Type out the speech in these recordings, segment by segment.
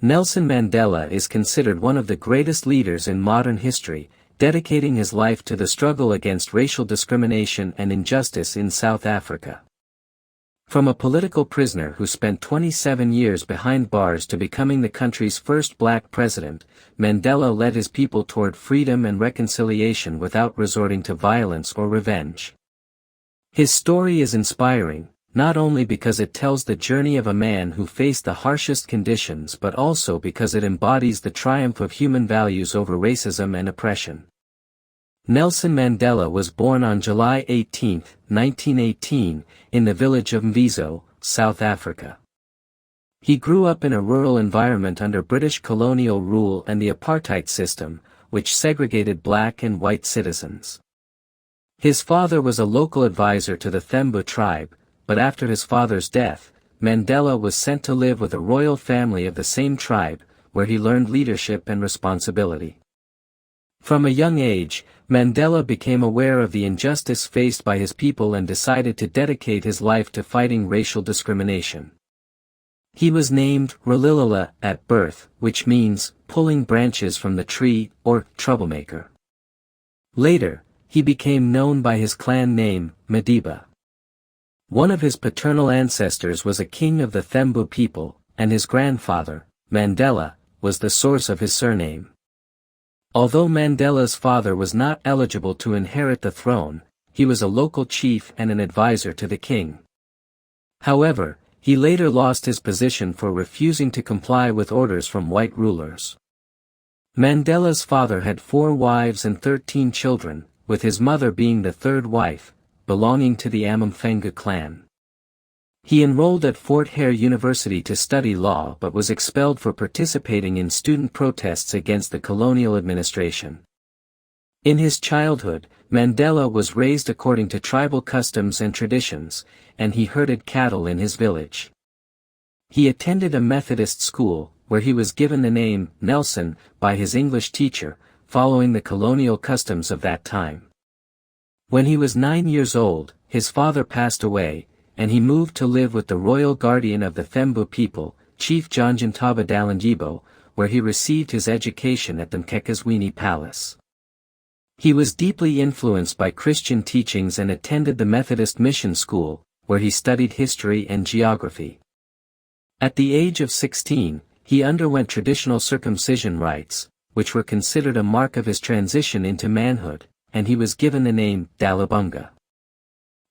Nelson Mandela is considered one of the greatest leaders in modern history, dedicating his life to the struggle against racial discrimination and injustice in South Africa. From a political prisoner who spent 27 years behind bars to becoming the country's first black president, Mandela led his people toward freedom and reconciliation without resorting to violence or revenge. His story is inspiring, not only because it tells the journey of a man who faced the harshest conditions but also because it embodies the triumph of human values over racism and oppression. Nelson Mandela was born on July 18, 1918, in the village of Mbizo, South Africa. He grew up in a rural environment under British colonial rule and the apartheid system, which segregated black and white citizens. His father was a local advisor to the Thembu tribe, but after his father's death, Mandela was sent to live with a royal family of the same tribe, where he learned leadership and responsibility. From a young age, Mandela became aware of the injustice faced by his people and decided to dedicate his life to fighting racial discrimination. He was named Ralilala at birth, which means pulling branches from the tree or troublemaker. Later, he became known by his clan name, Madiba. One of his paternal ancestors was a king of the Thembu people, and his grandfather, Mandela, was the source of his surname. Although Mandela's father was not eligible to inherit the throne, he was a local chief and an advisor to the king. However, he later lost his position for refusing to comply with orders from white rulers. Mandela's father had 4 wives and 13 children, with his mother being the third wife, belonging to the Amamfenga clan. He enrolled at Fort Hare University to study law but was expelled for participating in student protests against the colonial administration. In his childhood, Mandela was raised according to tribal customs and traditions, and he herded cattle in his village. He attended a Methodist school, where he was given the name Nelson by his English teacher, following the colonial customs of that time. When he was 9 years old, his father passed away, and he moved to live with the royal guardian of the Thembu people, Chief Janjantaba Dalanjibo, where he received his education at the Mkekazwini Palace. He was deeply influenced by Christian teachings and attended the Methodist Mission School, where he studied history and geography. At the age of 16, he underwent traditional circumcision rites, which were considered a mark of his transition into manhood, and he was given the name Dalibunga.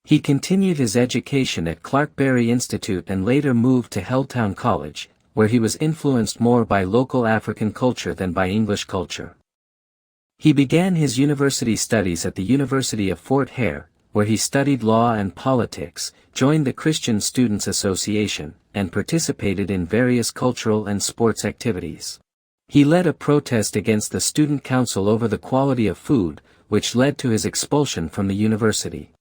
He continued his education at Clarkberry Institute and later moved to Helltown College, where he was influenced more by local African culture than by English culture. He began his university studies at the University of Fort Hare, where he studied law and politics, joined the Christian Students Association, and participated in various cultural and sports activities. He led a protest against the Student Council over the quality of food, which led to his expulsion from the university.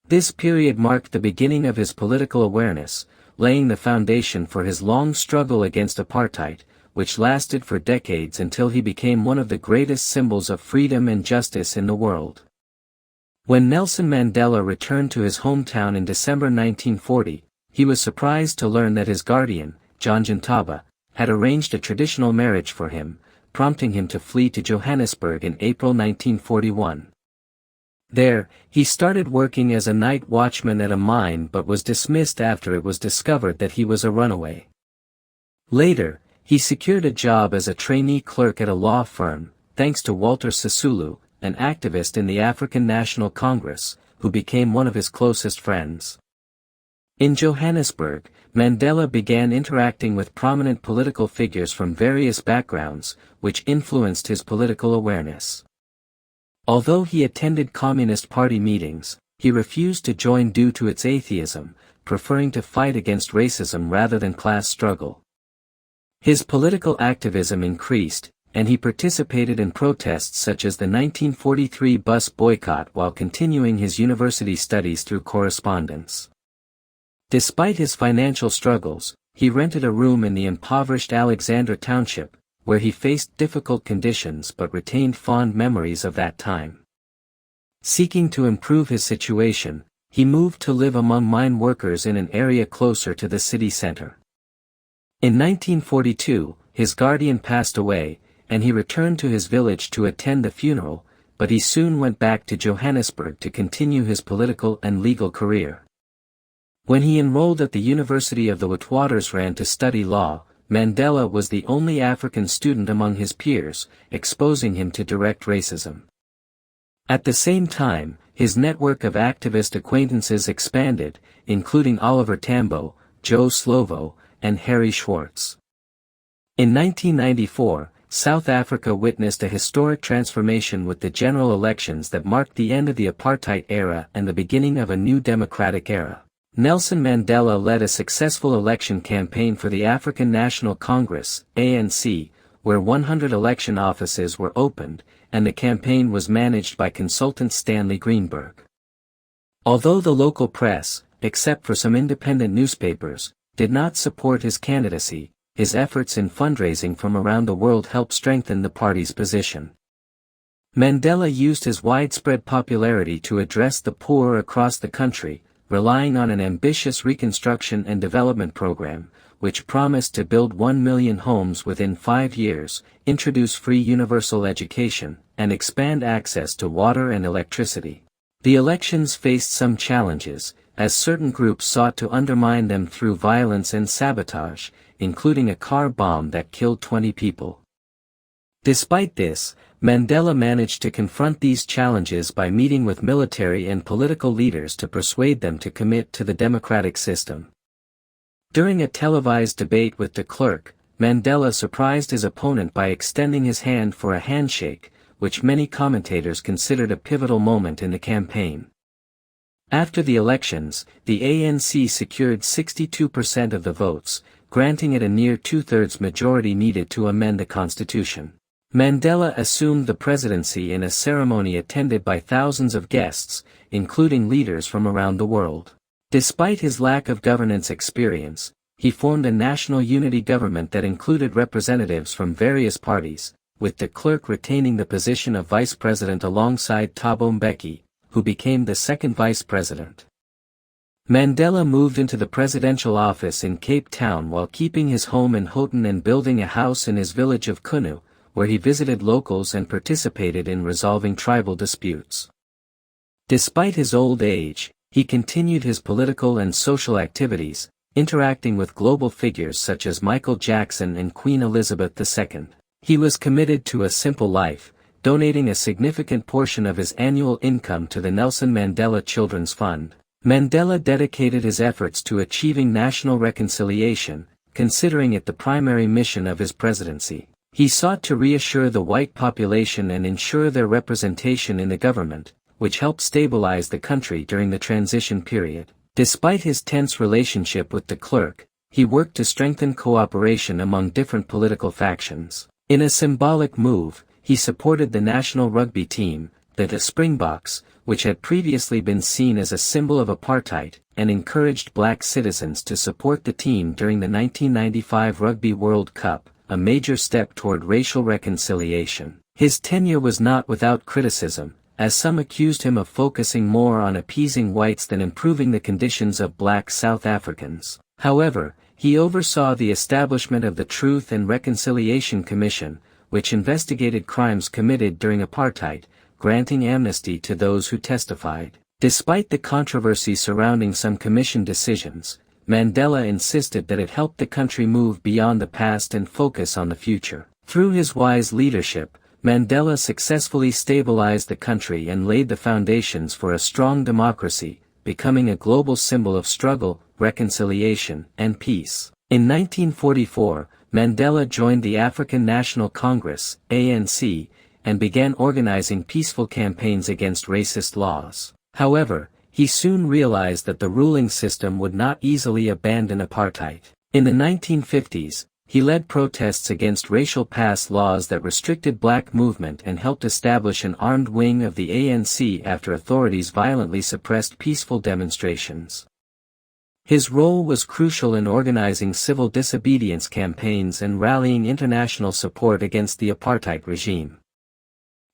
This period marked the beginning of his political awareness, laying the foundation for his long struggle against apartheid, which lasted for decades until he became one of the greatest symbols of freedom and justice in the world. When Nelson Mandela returned to his hometown in December 1940, he was surprised to learn that his guardian, Janjantaba, had arranged a traditional marriage for him, prompting him to flee to Johannesburg in April 1941. There, he started working as a night watchman at a mine but was dismissed after it was discovered that he was a runaway. Later, he secured a job as a trainee clerk at a law firm, thanks to Walter Sisulu, an activist in the African National Congress, who became one of his closest friends. In Johannesburg, Mandela began interacting with prominent political figures from various backgrounds, which influenced his political awareness. Although he attended Communist Party meetings, he refused to join due to its atheism, preferring to fight against racism rather than class struggle. His political activism increased, and he participated in protests such as the 1943 bus boycott while continuing his university studies through correspondence. Despite his financial struggles, he rented a room in the impoverished Alexandra Township, where he faced difficult conditions but retained fond memories of that time. Seeking to improve his situation, he moved to live among mine workers in an area closer to the city center. In 1942, his guardian passed away, and he returned to his village to attend the funeral, but he soon went back to Johannesburg to continue his political and legal career. When he enrolled at the University of the Witwatersrand to study law, Mandela was the only African student among his peers, exposing him to direct racism. At the same time, his network of activist acquaintances expanded, including Oliver Tambo, Joe Slovo, and Harry Schwartz. In 1994, South Africa witnessed a historic transformation with the general elections that marked the end of the apartheid era and the beginning of a new democratic era. Nelson Mandela led a successful election campaign for the African National Congress, ANC, where 100 election offices were opened, and the campaign was managed by consultant Stanley Greenberg. Although the local press, except for some independent newspapers, did not support his candidacy, his efforts in fundraising from around the world helped strengthen the party's position. Mandela used his widespread popularity to address the poor across the country, relying on an ambitious reconstruction and development program, which promised to build 1 million homes within 5 years, introduce free universal education, and expand access to water and electricity. The elections faced some challenges, as certain groups sought to undermine them through violence and sabotage, including a car bomb that killed 20 people. Despite this, Mandela managed to confront these challenges by meeting with military and political leaders to persuade them to commit to the democratic system. During a televised debate with de Klerk, Mandela surprised his opponent by extending his hand for a handshake, which many commentators considered a pivotal moment in the campaign. After the elections, the ANC secured 62% of the votes, granting it a near two-thirds majority needed to amend the constitution. Mandela assumed the presidency in a ceremony attended by thousands of guests, including leaders from around the world. Despite his lack of governance experience, he formed a national unity government that included representatives from various parties, with de Klerk retaining the position of vice president alongside Thabo Mbeki, who became the second vice president. Mandela moved into the presidential office in Cape Town while keeping his home in Houghton and building a house in his village of Kunu, where he visited locals and participated in resolving tribal disputes. Despite his old age, he continued his political and social activities, interacting with global figures such as Michael Jackson and Queen Elizabeth II. He was committed to a simple life, donating a significant portion of his annual income to the Nelson Mandela Children's Fund. Mandela dedicated his efforts to achieving national reconciliation, considering it the primary mission of his presidency. He sought to reassure the white population and ensure their representation in the government, which helped stabilize the country during the transition period. Despite his tense relationship with de Klerk, he worked to strengthen cooperation among different political factions. In a symbolic move, he supported the national rugby team, the Springboks, which had previously been seen as a symbol of apartheid, and encouraged black citizens to support the team during the 1995 Rugby World Cup, a major step toward racial reconciliation. His tenure was not without criticism, as some accused him of focusing more on appeasing whites than improving the conditions of black South Africans. However, he oversaw the establishment of the Truth and Reconciliation Commission, which investigated crimes committed during apartheid, granting amnesty to those who testified. Despite the controversy surrounding some commission decisions, Mandela insisted that it helped the country move beyond the past and focus on the future. Through his wise leadership, Mandela successfully stabilized the country and laid the foundations for a strong democracy, becoming a global symbol of struggle, reconciliation, and peace. In 1944, Mandela joined the African National Congress, ANC, and began organizing peaceful campaigns against racist laws. However, he soon realized that the ruling system would not easily abandon apartheid. In the 1950s, he led protests against racial pass laws that restricted black movement and helped establish an armed wing of the ANC after authorities violently suppressed peaceful demonstrations. His role was crucial in organizing civil disobedience campaigns and rallying international support against the apartheid regime.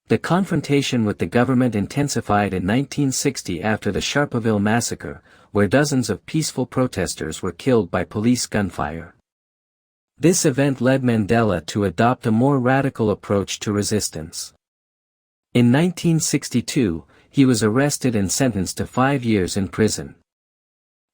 The confrontation with the government intensified in 1960 after the Sharpeville massacre, where dozens of peaceful protesters were killed by police gunfire. This event led Mandela to adopt a more radical approach to resistance. In 1962, he was arrested and sentenced to 5 years in prison.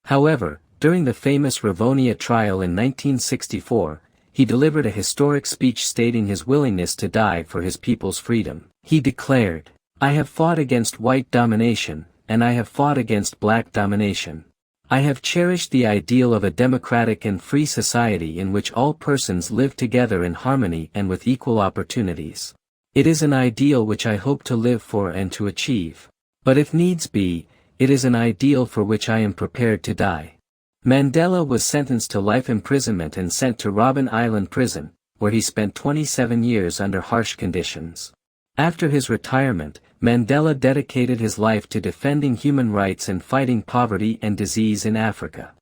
However, during the famous Rivonia trial in 1964, he delivered a historic speech stating his willingness to die for his people's freedom. He declared, "I have fought against white domination, and I have fought against black domination. I have cherished the ideal of a democratic and free society in which all persons live together in harmony and with equal opportunities. It is an ideal which I hope to live for and to achieve. But if needs be, it is an ideal for which I am prepared to die." Mandela was sentenced to life imprisonment and sent to Robben Island prison, where he spent 27 years under harsh conditions. After his retirement, Mandela dedicated his life to defending human rights and fighting poverty and disease in Africa.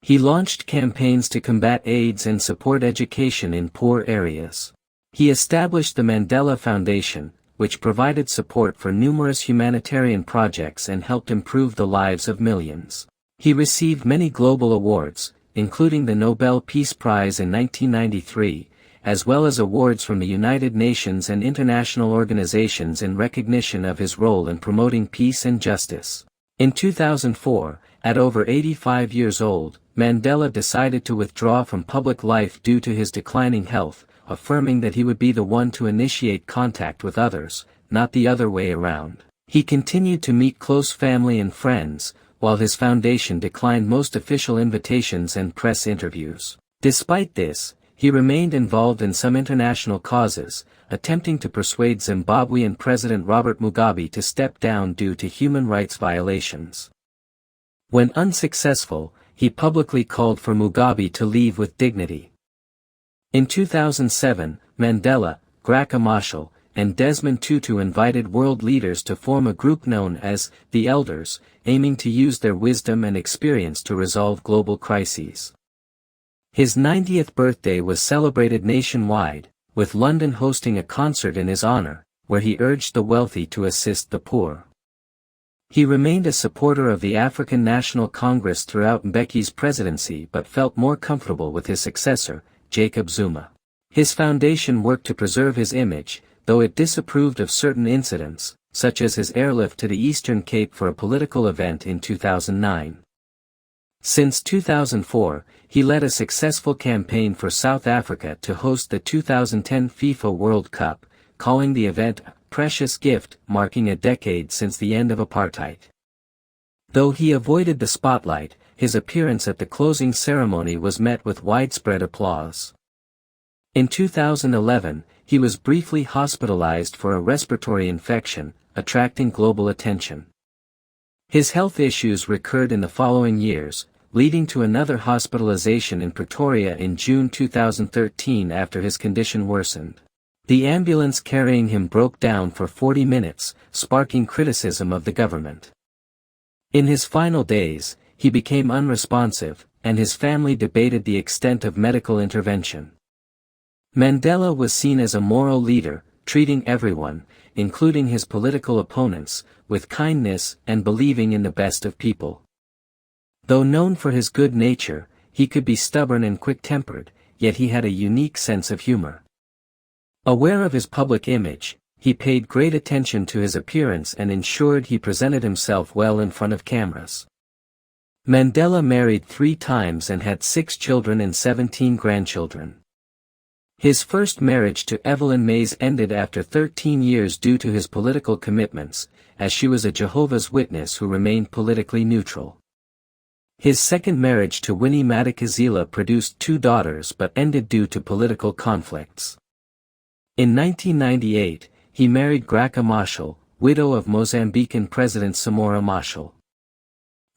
He launched campaigns to combat AIDS and support education in poor areas. He established the Mandela Foundation, which provided support for numerous humanitarian projects and helped improve the lives of millions. He received many global awards, including the Nobel Peace Prize in 1993, as well as awards from the United Nations and international organizations in recognition of his role in promoting peace and justice. In 2004, at over 85 years old, Mandela decided to withdraw from public life due to his declining health, affirming that he would be the one to initiate contact with others, not the other way around. He continued to meet close family and friends, while his foundation declined most official invitations and press interviews. Despite this, he remained involved in some international causes, attempting to persuade Zimbabwean President Robert Mugabe to step down due to human rights violations. When unsuccessful, he publicly called for Mugabe to leave with dignity. In 2007, Mandela, Graca Machel, and Desmond Tutu invited world leaders to form a group known as the Elders, aiming to use their wisdom and experience to resolve global crises. His 90th birthday was celebrated nationwide, with London hosting a concert in his honor, where he urged the wealthy to assist the poor. He remained a supporter of the African National Congress throughout Mbeki's presidency but felt more comfortable with his successor, Jacob Zuma. His foundation worked to preserve his image, though it disapproved of certain incidents, such as his airlift to the Eastern Cape for a political event in 2009. Since 2004, he led a successful campaign for South Africa to host the 2010 FIFA World Cup, calling the event a precious gift, marking a decade since the end of apartheid. Though he avoided the spotlight, his appearance at the closing ceremony was met with widespread applause. In 2011, he was briefly hospitalized for a respiratory infection, attracting global attention. His health issues recurred in the following years, leading to another hospitalization in Pretoria in June 2013 after his condition worsened. The ambulance carrying him broke down for 40 minutes, sparking criticism of the government. In his final days, he became unresponsive, and his family debated the extent of medical intervention. Mandela was seen as a moral leader, treating everyone, including his political opponents, with kindness and believing in the best of people. Though known for his good nature, he could be stubborn and quick-tempered, yet he had a unique sense of humor. Aware of his public image, he paid great attention to his appearance and ensured he presented himself well in front of cameras. Mandela married 3 times and had 6 children and 17 grandchildren. His first marriage to Evelyn Mays ended after 13 years due to his political commitments, as she was a Jehovah's Witness who remained politically neutral. His second marriage to Winnie Madikizela produced 2 daughters but ended due to political conflicts. In 1998, he married Graca Machel, widow of Mozambican President Samora Machel.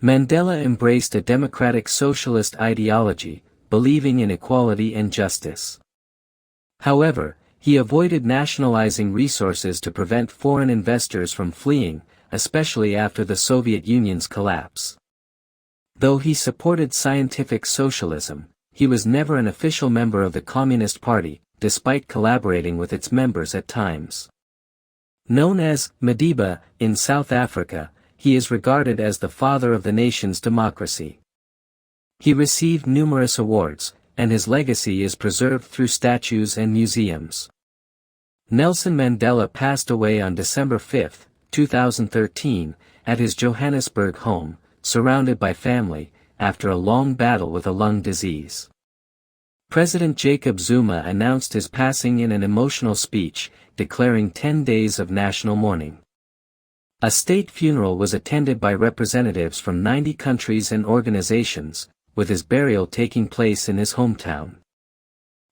Mandela embraced a democratic socialist ideology, believing in equality and justice. However, he avoided nationalizing resources to prevent foreign investors from fleeing, especially after the Soviet Union's collapse. Though he supported scientific socialism, he was never an official member of the Communist Party, despite collaborating with its members at times. Known as Madiba in South Africa, he is regarded as the father of the nation's democracy. He received numerous awards, and his legacy is preserved through statues and museums. Nelson Mandela passed away on December 5, 2013, at his Johannesburg home, surrounded by family, after a long battle with a lung disease. President Jacob Zuma announced his passing in an emotional speech, declaring 10 days of national mourning. A state funeral was attended by representatives from 90 countries and organizations, with his burial taking place in his hometown.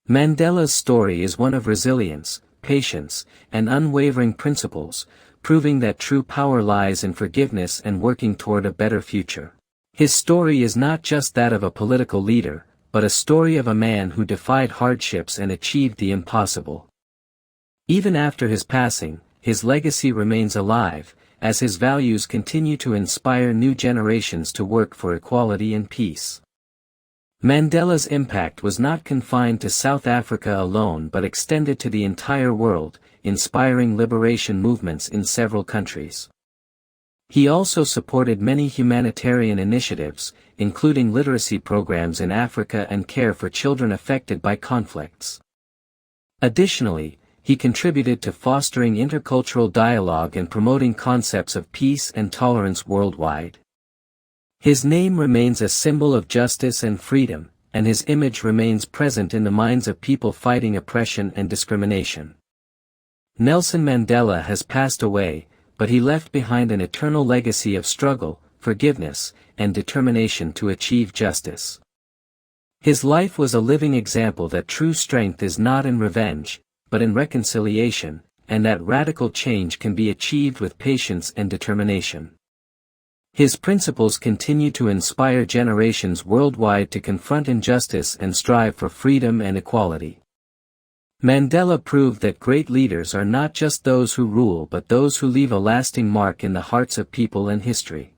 Mandela's story is one of resilience, patience, and unwavering principles, proving that true power lies in forgiveness and working toward a better future. His story is not just that of a political leader, but a story of a man who defied hardships and achieved the impossible. Even after his passing, his legacy remains alive, as his values continue to inspire new generations to work for equality and peace. Mandela's impact was not confined to South Africa alone but extended to the entire world, inspiring liberation movements in several countries. He also supported many humanitarian initiatives, including literacy programs in Africa and care for children affected by conflicts. Additionally, he contributed to fostering intercultural dialogue and promoting concepts of peace and tolerance worldwide. His name remains a symbol of justice and freedom, and his image remains present in the minds of people fighting oppression and discrimination. Nelson Mandela has passed away, but he left behind an eternal legacy of struggle, forgiveness, and determination to achieve justice. His life was a living example that true strength is not in revenge, but in reconciliation, and that radical change can be achieved with patience and determination. His principles continue to inspire generations worldwide to confront injustice and strive for freedom and equality. Mandela proved that great leaders are not just those who rule but those who leave a lasting mark in the hearts of people and history.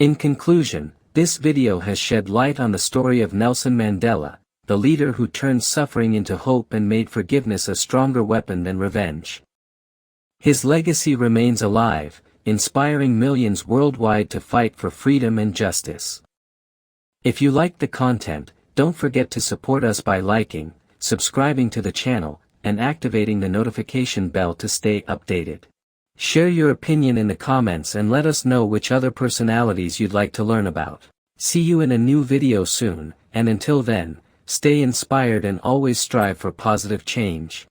In conclusion, this video has shed light on the story of Nelson Mandela, the leader who turned suffering into hope and made forgiveness a stronger weapon than revenge. His legacy remains alive, inspiring millions worldwide to fight for freedom and justice. If you liked the content, don't forget to support us by liking, subscribing to the channel, and activating the notification bell to stay updated. Share your opinion in the comments and let us know which other personalities you'd like to learn about. See you in a new video soon, and until then, stay inspired and always strive for positive change.